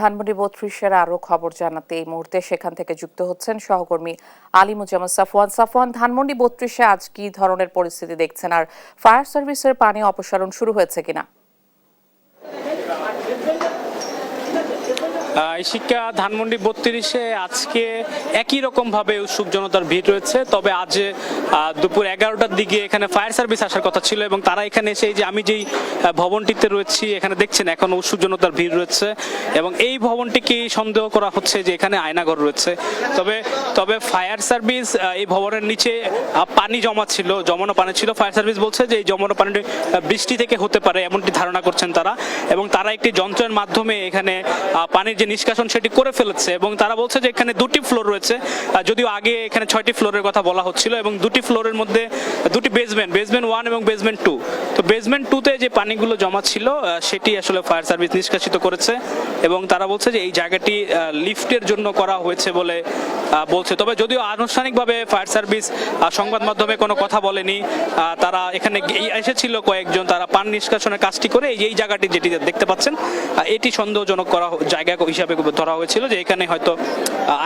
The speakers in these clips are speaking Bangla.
ধানমন্ডি ৩২-এর আরো খবর জানাতে এই মুহূর্তে সেখান থেকে যুক্ত হচ্ছেন সহকর্মী আলিমুজ্জামান সাফওয়ান। সাফওয়ান, ধানমন্ডি ৩২-এ আজ কি ধরনের পরিস্থিতি দেখছেন, আর ফায়ার সার্ভিসের পানি অপসারণ শুরু হয়েছে কিনা? শিক্ষা ধানমন্ডি ৩২-এ আজকে একই রকম ভাবে উৎসুক জনতার ভিড় রয়েছে। তবে আজ দুপুর 11টার দিকে এখানে ফায়ার সার্ভিস আসার কথা ছিল এবং তারা এখানে এসে যে আমি যেই ভবনটিতে রয়েছি এখানে দেখছেন এখন উৎসুক জনতার ভিড় রয়েছে এবং এই ভবনটিকে সন্দেহ করা হচ্ছে যে এখানে আয়নাঘর রয়েছে। তবে ফায়ার সার্ভিস এই ভবনের নিচে পানি জমানো পানি ছিল। ফায়ার সার্ভিস বলছে যে এই জমানো পানিটি বৃষ্টি থেকে হতে পারে এমনটি ধারণা করছেন তারা, এবং তারা একটি যন্ত্রের মাধ্যমে এখানে পানির যে নিষ্কাশন সেটি করে ফেলেছে। এবং তারা বলছে যে এখানে দুটি ফ্লোর রয়েছে, যদিও আগে এখানে 6টি ফ্লোরের কথা বলা হচ্ছিল এবং দুটি ফ্লোরের মধ্যে দুটি বেসমেন্ট 1 এবং বেসমেন্ট 2। তো বেসমেন্ট 2তে যে পানিগুলো জমা ছিল সেটি আসলে ফায়ার সার্ভিস নিষ্কাশিত করেছে এবং তারা বলছে যে এই জায়গাটি লিফটের জন্য করা হয়েছে বলে বলছে। তবে যদিও আনুষ্ঠানিকভাবে ফায়ার সার্ভিস সংবাদ মাধ্যমে কোনো কথা বলেনি, তারা এখানে এসেছিল কয়েকজন, তারা পানি নিষ্কাশনের কাজটি করে এই জায়গাটি যেটি দেখতে পাচ্ছেন এটি সন্দেহজনক করা জায়গা হিসাবে ধরা হয়েছিল যে এখানে হয়তো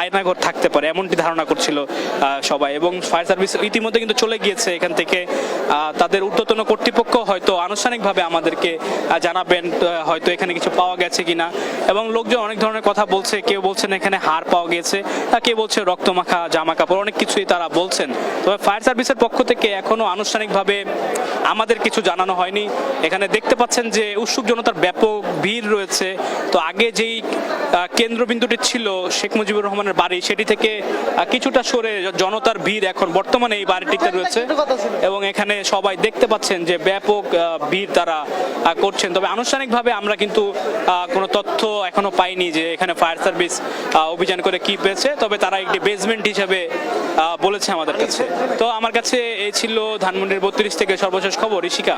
আয়নাঘর থাকতে পারে এমনটি ধারণা করছিল সবাই। এবং ফায়ার সার্ভিস ইতিমধ্যে কিন্তু চলে গিয়েছে এখান থেকে। তাদের ঊর্ধ্বতন কর্তৃপক্ষ হয়তো আনুষ্ঠানিকভাবে আমাদেরকে জানাবেন হয়তো এখানে কিছু পাওয়া গেছে কিনা। এবং লোকজন অনেক ধরনের কথা বলছে, কেউ বলছেন এখানে হাড় পাওয়া গেছে, কেউ বলছে রক্তমাখা জামা কাপড়, অনেক কিছুই তারা বলছেন। তবে ফায়ার সার্ভিসের পক্ষ থেকে এখনো আনুষ্ঠানিকভাবে আমাদের কিছু জানানো হয়নি। এখানে দেখতে পাচ্ছেন যে উৎসুক জনতার ব্যাপক ভিড় রয়েছে। তো আগে যেই কেন্দ্রবিন্দুটি ছিল শেখ মুজিবুর রহমানের বাড়ি সেটি থেকে কিছুটা সরে জনতার ভিড় এখন বর্তমানে এই বাড়িটিতে রয়েছে এবং এখানে সবাই দেখতে পাচ্ছেন যে ব্যাপক ভিড় তারা করছেন। তবে আনুষ্ঠানিকভাবে আমরা কিন্তু কোনো তথ্য এখনো পাইনি যে এখানে ফায়ার সার্ভিস অভিযান করে কি পেয়েছে। তবে তারা একটি বেসমেন্ট হিসেবে বলেছে আমাদের কাছে। তো আমার কাছে এই ছিল ধানমন্ডির ৩২ থেকে সর্বশেষ খবর। ঋষিকা।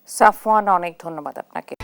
সাফওয়ান, অনেক ধন্যবাদ আপনাকে।